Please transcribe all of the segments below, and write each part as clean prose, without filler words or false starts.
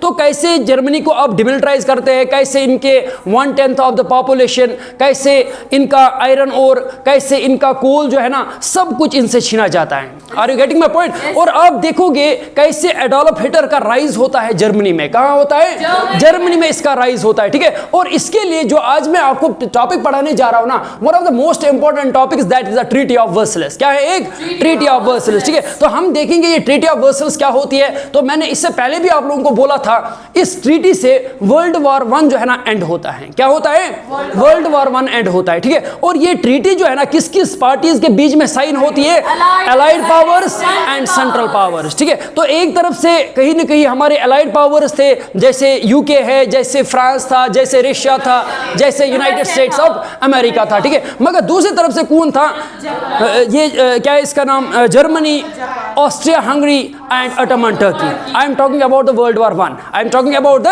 तो कैसे जर्मनी को अब डिमिलिटराइज करते हैं, कैसे इनके 1/10 ऑफ द पॉपुलेशन, कैसे इनका आयरन और कैसे इनका कोल जो है ना सब कुछ इनसे छीना जाता है। Are you getting my point? और आप देखोगे कैसे एडोल्फ हिटलर का राइज होता है जर्मनी में। कहां होता है? जर्मनी में इसका राइज होता है, ठीक है। और इसके लिए जो आज मैं आपको टॉपिक पढ़ाने जा रहा हूं ना, one of the most important topics that is the treaty of Versailles. क्या है? एक ट्रीटी ऑफ वर्सलेस, ठीक है। तो हम देखेंगे ये ट्रीटी ऑफ वर्सलेस क्या होती है। तो मैंने इससे पहले भी आप लोगों को बोला था, इस ट्रीटी से वर्ल्ड वॉर 1 जो है ना एंड होता है। क्या होता है? वर्ल्ड वॉर 1 एंड होता है, ठीक है। और ये ट्रीटी जो है ना किस किस पार्टीज के बीच में साइन होती है? Allied powers and central powers, ठीक है। तो एक तरफ से कहीं ना कहीं हमारे अलाइड पावर्स थे, जैसे यूके है, जैसे फ्रांस था, जैसे रशिया था, जैसे यूनाइटेड स्टेट्स ऑफ अमेरिका था, ठीक है। मगर दूसरी तरफ से कौन था? ये क्या है इसका नाम? Germany, Austria Hungary and Ottoman Turkey. I am talking about the world war 1। I am talking about the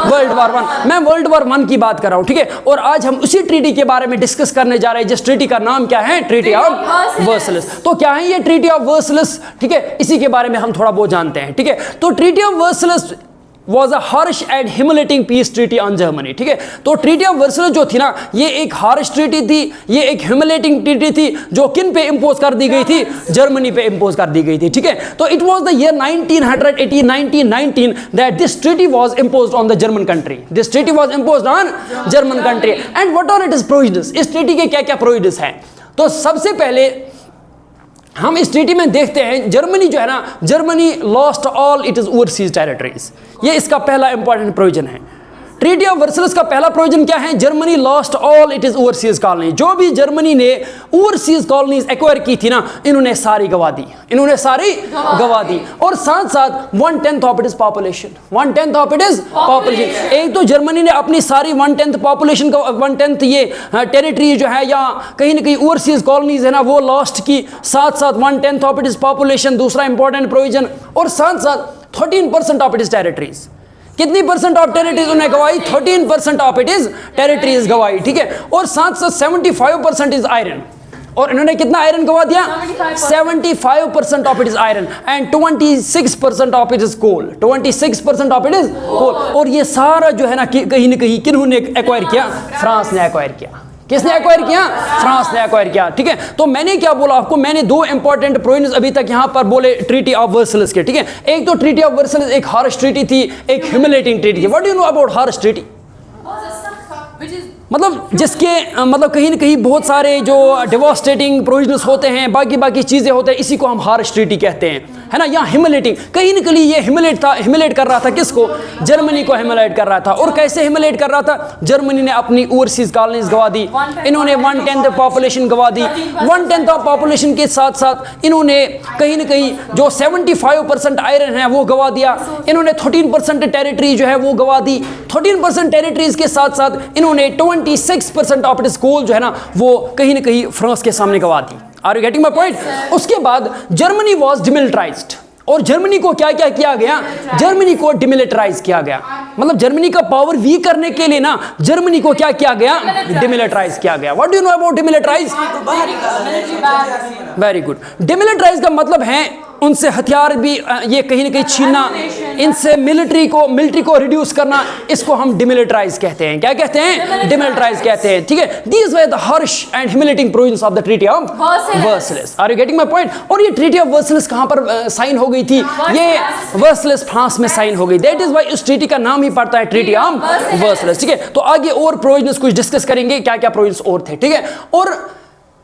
world war 1। मैं वर्ल्ड वॉर 1 की बात कर रहा हूं, ठीक है। और आज हम उसी ट्रीटी के बारे में डिस्कस करने जा रहे हैं, जिस ट्रीटी का नाम क्या है? Treaty of Versailles. तो क्या है ये ट्रीटी ऑफ वर्सलेस, ठीक है। इसी के बारे में हम थोड़ा बहुत जानते हैं, ठीक है। तो treaty of Versailles was a harsh and humiliating peace treaty on Germany, ठीक है। तो ट्रीटी ऑफ वर्सलेस जो थी ना, ये एक हार्श ट्रीटी थी, ये एक ह्यूमिलेटिंग ट्रीटी थी, जो किन पे इंपोज कर दी गई थी? जर्मनी पे इंपोज कर दी गई थी, ठीक है। तो it was the year 1919 that this treaty was imposed on the German country. This treaty was imposed on German country. And what are its provisions? इस ट्रीटी के क्या क्या प्रोविजंस हैं? तो सबसे पहले हम इस ट्रीटी में देखते हैं, जर्मनी जो है ना, Germany lost all it is overseas territories. ये इसका पहला इंपॉर्टेंट प्रोविजन है। ट्रीटी ऑफ वर्सलेस का पहला प्रोविजन क्या है? Germany lost all it is overseas colony. जो भी जर्मनी ने ओवरसीज कॉलोनीज एक्वायर की थी ना, इन्होंने सारी गवा दी, इन्होंने सारी गवा दी। और साथ साथ 1/10 of it is population, 1/10 of it is population. एक तो जर्मनी ने अपनी सारी 1/10 पॉपुलेशन का 1/10 ये टेरिटरी जो है या कहीं ना कहीं ओवरसीज कॉलोनीज है ना, वो लॉस्ट की। साथ साथ 1/10 ऑफ इट इज पॉपुलेशन, दूसरा इंपॉर्टेंट प्रोविजन। और साथ साथ 13% ऑफ इट इज टेरिटरीज। कितनी परसेंट ऑफ टेरिटरीज उन्हें गवाई? 13% ऑफ इट इज टेरिटरीज गवाई, ठीक है। और साथ साथ 75% इज आयरन। और इन्होंने कितना आयरन गवा दिया? 75% of it is iron and 26% of it is coal. 26% of it is coal. और ये सारा जो है ना कहीं ना कहीं किन्होंने एक्वायर किया? फ्रांस ने एक्वायर किया। किसने एक्वायर किया? फ्रांस ने एक्वायर किया, ठीक है। तो मैंने क्या बोला आपको? मैंने 2 इंपॉर्टेंट प्रोविजंस अभी तक यहां पर बोले ट्रीटी ऑफ वर्सलेस के, ठीक है। एक तो ट्रीटी ऑफ वर्सलेस एक हार्श ट्रीटी थी, एक ह्यूमिलेटिंग ट्रीटी थी। What do you know about harsh treaty? मतलब जिसके मतलब कहीं ना कहीं बहुत सारे जो डिवास्टेटिंग प्रोविजंस होते हैं, बाकी चीजें होते हैं, इसी को हम हार्श ट्रीटी कहते हैं, है ना। यहाँ ह्यूमिलेटिंग, कहीं ना कहीं ये ह्यूमिलेट कर रहा था किसको? जर्मनी को ह्यूमिलेट कर रहा था। और कैसे ह्यूमिलेट कर रहा था? जर्मनी ने अपनी ओवरसीज कॉलोनीज गवा दी, इन्होंने 1/10 पॉपुलेशन गवा दी। 1/10 ऑफ पॉपुलेशन के साथ साथ इन्होंने कहीं ना कहीं जो 75% आयरन है वो गवा दिया। इन्होंने 13% टेरिटरी जो है वो गवा दी। 13% टेरिटरीज के साथ साथ इन्होंने 26% ऑफ इट कोल जो है ना वो कहीं ना कहीं फ्रांस के सामने गवा दी। Are you getting my point? उसके बाद जर्मनी वाज डिमिलिटराइज्ड। और जर्मनी को क्या क्या किया गया? जर्मनी को डिमिलिटराइज किया गया। मतलब जर्मनी का पावर वीक करने के लिए ना जर्मनी को क्या किया गया? डिमिलिटराइज किया गया। What do you know about demilitarise? Very good. Demilitarise का मतलब है उनसे हथियार भी ये कहीं ना कहीं छीनना, इनसे मिलिट्री को रिड्यूस करना, इसको हम डिमिलिटराइज कहते हैं। क्या कहते हैं? डिमिलिटराइज कहते हैं, ठीक है। These were the harsh and humiliating provisions of the treaty of Versailles. Are you getting my point? और ये ट्रीटी ऑफ वर्सलेस कहां पर साइन हो गई थी? ये वर्सलेस फ्रांस में साइन हो गई। दैट इज व्हाई इस ट्रीटी का नाम ही पड़ता है ट्रीटी ऑफ वर्सलेस, ठीक है। तो आगे और प्रोविजंस कुछ डिस्कस करेंगे, क्या क्या प्रोविजंस और थे, ठीक है। और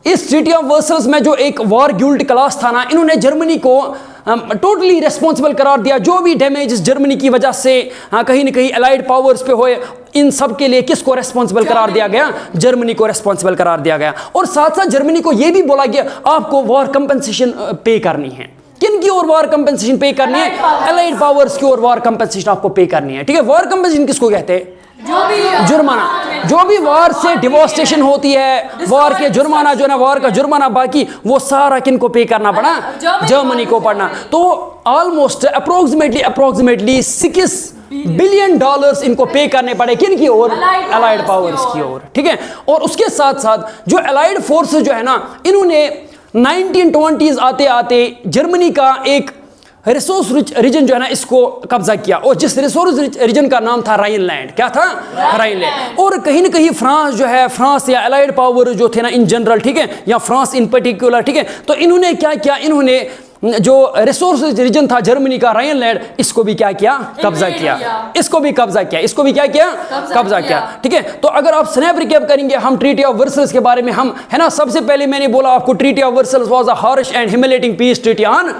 इस ट्रीटी ऑफ वर्सलेस में जो एक वॉर गिल्ड क्लास था ना, इन्होंने जर्मनी को टोटली रेस्पॉन्सिबल करार दिया। जो भी डैमेज जर्मनी की वजह से कहीं ना कहीं अलाइड पावर्स पे हुए, इन सब के लिए किसको रेस्पॉन्सिबल करार दिया गया? जर्मनी को रेस्पॉन्सिबल करार दिया गया। और साथ साथ जर्मनी को यह भी बोला गया आपको वॉर कंपनसेशन पे करनी है। किन की ओर वॉर कंपनसेशन पे करनी है? अलाइड पावर्स की ओर वॉर कंपनसेशन आपको पे करनी है, ठीक है। वॉर कंपनसेशन किसको कहते हैं? जुर्माना। जो भी वॉर से डिवोस्टेशन होती है, वॉर के जुर्माना जो ना, वॉर का जुर्माना बाकी वो सारा किन को पे करना पड़ा? जर्मनी को पड़ना। तो ऑलमोस्ट अप्रोक्सीमेटली 6 बिलियन डॉलर्स इनको पे करने पड़े। किन की ओर? अलाइड पावर्स की ओर, ठीक है। और उसके साथ साथ जो अलाइड फोर्सेस जो है ना, इन्होंने 1920s आते आते जर्मनी का एक रिसोर्स रिच रीजन जो है ना इसको कब्जा किया, और जिस रिसोर्स रिच रीजन का नाम था राइनलैंड। क्या था? राइनलैंड। और कहीं ना कहीं फ्रांस जो है, फ्रांस या अलाइड पावर जो थे ना इन जनरल, ठीक है, या फ्रांस इन पर्टिकुलर, ठीक है, तो इन्होंने क्या किया, इन्होंने जो रिसोर्स रीजन था जर्मनी का राइनलैंड, इसको भी क्या किया? कब्जा किया। इसको भी कब्जा किया। इसको भी क्या किया? कब्जा किया। ठीक है, तो अगर आप स्नैप रिकैप करेंगे हम ट्रीटी ऑफ वर्सल्स के बारे में, हम है ना, सबसे पहले मैंने बोला आपको treaty of Versailles was a harsh and humiliating peace treaty on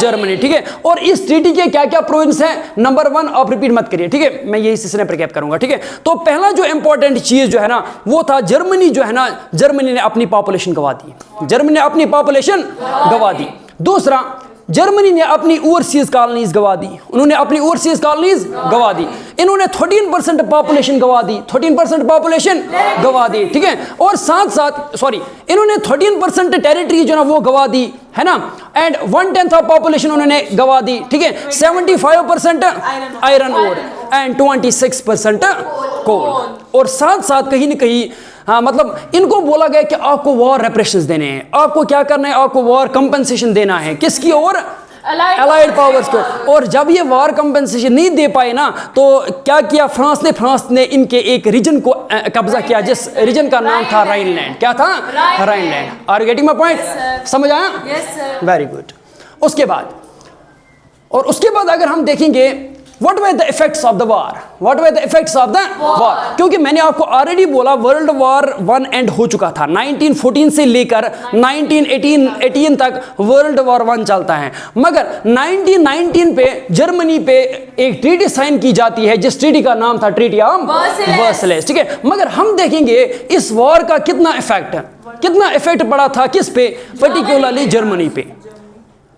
Germany. ठीक है, और इस ट्रीटी के क्या क्या प्रोविंस हैं? नंबर 1, आप रिपीट मत करिए, ठीक है, मैं यही से स्नैप रिकैप करूंगा। ठीक है, तो पहला जो इंपॉर्टेंट चीज जो है ना वो था जर्मनी जो है ना, जर्मनी ने अपनी पॉपुलेशन गंवा दी। जर्मनी ने अपनी पॉपुलेशन गंवा दी। दूसरा, जर्मनी ने अपनी ओवरसीज कॉलोनीज गंवा दी। उन्होंने अपनी ओवरसीज कॉलोनीज गंवा दी। इन्होंने 13% पॉपुलेशन गंवा दी। 13% पॉपुलेशन गंवा दी। ठीक है, और साथ साथ इन्होंने 13% टेरिटरी जो ना वो गंवा दी, है ना, एंड 1/10 ऑफ पॉपुलेशन उन्होंने गंवा दी। ठीक है, 75% आयरन ओर एंड 26% कोल। और साथ साथ कहीं ना कहीं मतलब इनको बोला गया कि आपको वॉर रेपरेशंस देने हैं, आपको क्या करना है, आपको वॉर कंपनसेशन देना है। किसकी ओर? अलाइड पावर्स को। और जब ये वॉर कंपनसेशन नहीं दे पाए ना, तो क्या किया फ्रांस ने इनके एक रीजन को कब्जा किया, जिस रीजन का नाम था राइनलैंड। क्या था? Rhineland. Are you getting my point? समझ आया? Very good. उसके बाद अगर हम देखेंगे What were the effects of the war? What were the effects of the war? क्योंकि मैंने आपको ऑलरेडी बोला वर्ल्ड वॉर 1 एंड हो चुका था। 1914 से लेकर 1918 तक वर्ल्ड वॉर 1 चलता है, मगर 1919 पे जर्मनी पे एक ट्रीटी साइन की जाती है, जिस ट्रीटी का नाम था ट्रीटी ऑफ वर्सलेस। ठीक है, मगर हम देखेंगे इस वॉर का कितना इफेक्ट पड़ा था, किस पे? पर्टिकुलरली जर्मनी पे,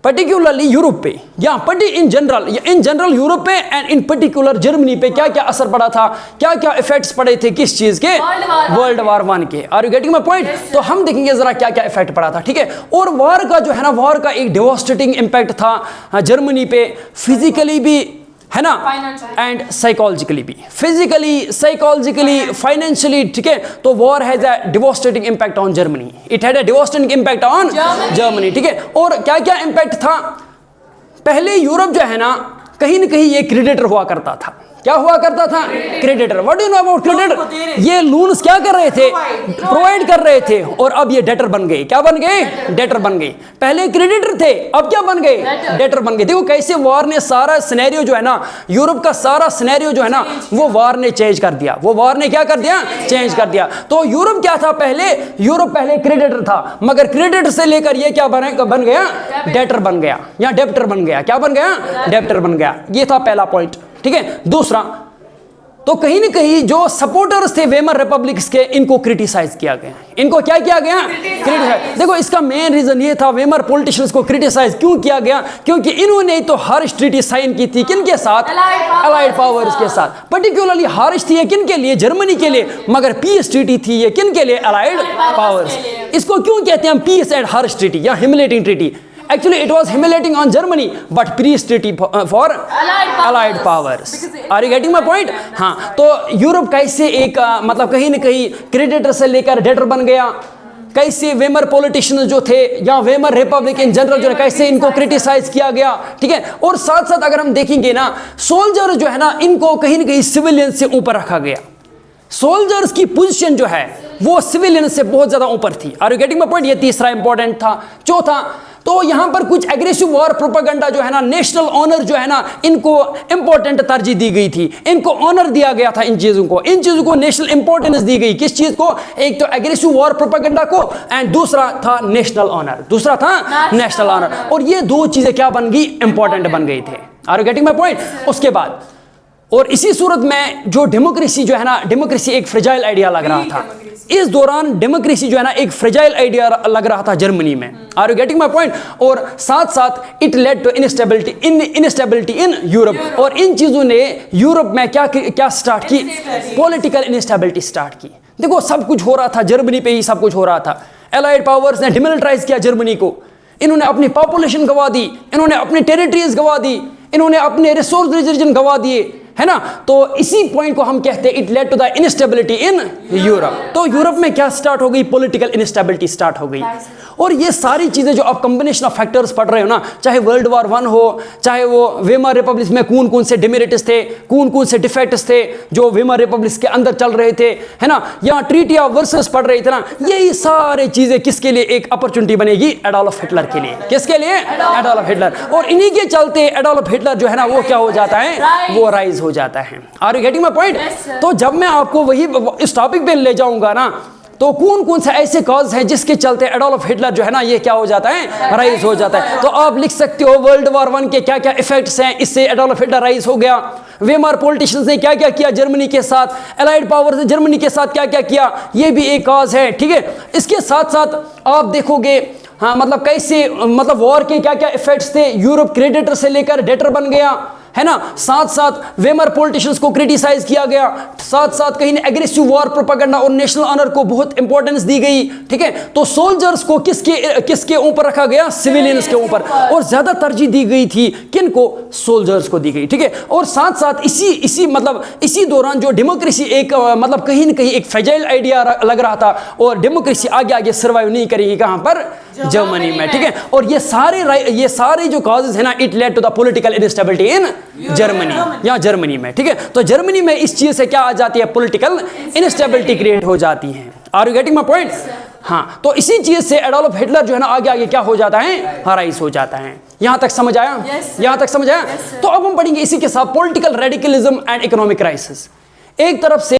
पर्टिकुलरली यूरोप पे, या इन जनरल यूरोप पे एंड इन पर्टिकुलर जर्मनी पे क्या क्या असर पड़ा था, क्या क्या इफेक्ट्स पड़े थे, किस चीज के? वर्ल्ड वॉर 1 के। Are you getting my point? तो हम देखेंगे जरा क्या क्या इफेक्ट पड़ा था। ठीक है, और वॉर का जो है ना, वॉर का एक डिवास्टेटिंग इम्पैक्ट था जर्मनी पे, फिजिकली भी, है ना, एंड साइकोलॉजिकली भी, फिजिकली, साइकोलॉजिकली, फाइनेंशियली। ठीक है, तो war has a devastating impact on Germany. It had a devastating impact on Germany. ठीक है, और क्या क्या इम्पैक्ट था? पहले यूरोप जो है ना, कहीं ना कहीं ये क्रेडिटर हुआ करता था। क्या हुआ करता था? Creditor. What do you know about creditor? ये लोन्स क्या कर रहे थे? प्रोवाइड कर रहे थे, और अब ये डेटर बन गए। क्या बन गए? डेटर बन गए। पहले क्रेडिटर थे, अब क्या बन गए? डेटर बन गए। देखो कैसे वॉर ने सारा सिनेरियो जो है ना, यूरोप का सारा सिनेरियो जो है ना, वो वॉर ने चेंज कर दिया। वो वॉर ने क्या कर दिया? चेंज कर दिया। तो यूरोप क्या था पहले? यूरोप पहले क्रेडिटर था, मगर क्रेडिटर से लेकर ये क्या बन गया? डेटर बन गया, या डेप्टर बन गया। क्या बन गया? डेप्टर बन गया। ये था पहला पॉइंट। ठीक है, दूसरा, तो कहीं ना कहीं जो सपोर्टर्स थे वेमर रिपब्लिक्स के, इनको क्रिटिसाइज किया गया। इनको क्या किया गया? क्रिटिसाइज। देखो इसका मेन रीजन ये था, वेमर पॉलिटिशियंस को क्रिटिसाइज क्यों किया गया? क्योंकि इन्होंने तो हार्श ट्रीटी साइन की थी, किनके साथ? अलाइड पावर्स के साथ। पर्टिकुलरली हार्श थी किन के लिए? जर्मनी के लिए, मगर पीस ट्रीटी थी ये किन के लिए? Allied powers. इसको क्यों कहते हैं हम पीस एंड हार्श ट्रीटी या humiliating treaty? Actually, it was humiliating on Germany, but peace treaty for allied powers. Are you getting my point? हाँ, तो यूरोप कैसे एक मतलब कहीं ना कहीं क्रेडिटर से लेकर डेटर बन गया, कैसे वेमर पॉलिटिशियंस जो थे या वेमर रिपब्लिक इन जनरल जो है कैसे इनको क्रिटिसाइज किया गया। ठीक है, और साथ साथ अगर हम देखेंगे ना, सोल्जर जो है ना, इनको कहीं ना कहीं सिविलियन से ऊपर रखा गया। सोल्जर्स की पोजीशन जो है वो सिविलियन से बहुत ज्यादा ऊपर थी। Are you getting my point? ये तीसरा इंपॉर्टेंट था। चौथा, तो यहां पर कुछ एग्रेसिव वॉर प्रोपेगेंडा जो है ना, नेशनल ऑनर जो है ना, इनको इंपॉर्टेंट तरजीह दी गई थी, इनको ऑनर दिया गया था। इन चीजों को नेशनल इंपॉर्टेंस दी गई। किस चीज को? एक तो एग्रेसिव वॉर प्रोपेगेंडा को, एंड दूसरा था नेशनल ऑनर। दूसरा था नेशनल ऑनर। और ये दो चीजें क्या बन गई? इंपॉर्टेंट बन गई थे। Are you getting my point? उसके बाद, और इसी सूरत में जो डेमोक्रेसी जो है ना, डेमोक्रेसी एक फ्रेजाइल आइडिया लग रहा था। इस दौरान डेमोक्रेसी जो है ना एक फ्रेजाइल आइडिया लग रहा था जर्मनी में। Are you getting my point? और साथ साथ it led to instability in Europe. और इन चीजों ने यूरोप में क्या स्टार्ट की? पॉलिटिकल इनस्टेबिलिटी स्टार्ट की। देखो सब कुछ हो रहा था जर्मनी पे ही, सब कुछ हो रहा था। एलाइड पावर्स ने डिमिलिटराइज किया जर्मनी को। इन्होंने अपनी पॉपुलेशन गंवा दी, इन्होंने अपनी टेरिटरीज गंवा दी, इन्होंने अपने रिसोर्स रीजन गंवा दिए, है ना। तो इसी पॉइंट को हम कहते हैं it led to the instability in Europe. तो यूरोप में क्या स्टार्ट हो गई, पॉलिटिकल इनस्टेबिलिटी स्टार्ट हो गई। और ये सारी चीजें जो आप कॉम्बिनेशन ऑफ फैक्टर्स पढ़ रहे हो ना, चाहे वर्ल्ड वॉर 1 हो, चाहे वो वेमर रिपब्लिक में कौन कौन से डिमेरिट्स थे, कौन कौन से डिफेक्ट्स थे जो वेमर रिपब्लिक के अंदर चल रहे थे, है ना, या ट्रीटी ऑफ वर्सेस पढ़ रहे थे ना, यही सारी चीजें किसके लिए एक अपॉर्चुनिटी बनेगी, एडोल्फ हिटलर के लिए। किसके लिए, एडोल्फ हिटलर। और इन्हीं के चलते एडोल्फ हिटलर जो है ना वो क्या हो जाता है, वो राइज हो जाता है। Are you getting my point? तो जब मैं आपको वही इस टॉपिक पे ले जाऊंगा ना, तो कौन कौन से ऐसे कॉज हैं जिसके चलते एडोल्फ हिटलर जो है ना ये क्या हो जाता है, राइज हो जाता है। तो आप लिख सकते हो वर्ल्ड वॉर 1 के क्या क्या इफेक्ट्स हैं, इससे एडोल्फ हिटलर राइज हो गया। वेमर पॉलिटिशियंस ने क्या क्या किया जर्मनी के साथ, एलाइड पावर्स ने जर्मनी के साथ क्या क्या किया, ये भी एक कॉज है, ठीक है। इसके साथ साथ आप देखोगे हाँ मतलब कैसे मतलब वॉर के क्या क्या इफेक्ट्स थे, यूरोप क्रेडिटर से लेकर डेटर बन गया, है ना। साथ साथ वेमर पॉलिटिशियंस को क्रिटिसाइज किया गया, साथ साथ कहीं एग्रेसिव वॉर प्रोपेगेंडा और नेशनल ऑनर को बहुत इंपॉर्टेंस दी गई, ठीक है। तो सोल्जर्स को किसके ऊपर रखा गया, सिविलियंस के ऊपर, और ज्यादा तरजीह दी गई थी किन को, सोल्जर्स को दी गई, ठीक है। और साथ साथ इसी दौरान जो डेमोक्रेसी एक मतलब कहीं ना कहीं एक फ्रेजाइल आइडिया लग रहा था, और डेमोक्रेसी आगे आगे सर्वाइव नहीं करेगी कहां पर, जर्मनी में, ठीक है। और ये सारे जो कॉजेज है ना, it led to the political instability in Germany, या जर्मनी में, ठीक है। तो जर्मनी में इस चीज से क्या आ जाती है, पॉलिटिकल इनस्टेबिलिटी क्रिएट हो जाती है। Are you getting my point? हाँ, तो इसी चीज से एडोल्फ हिटलर जो है ना आगे आगे क्या हो जाता है, राइज हो जाता है। यहां तक समझ आया? यहां तक समझ आया? तो अब हम पढ़ेंगे इसी के साथ political radicalism and economic crisis. एक तरफ से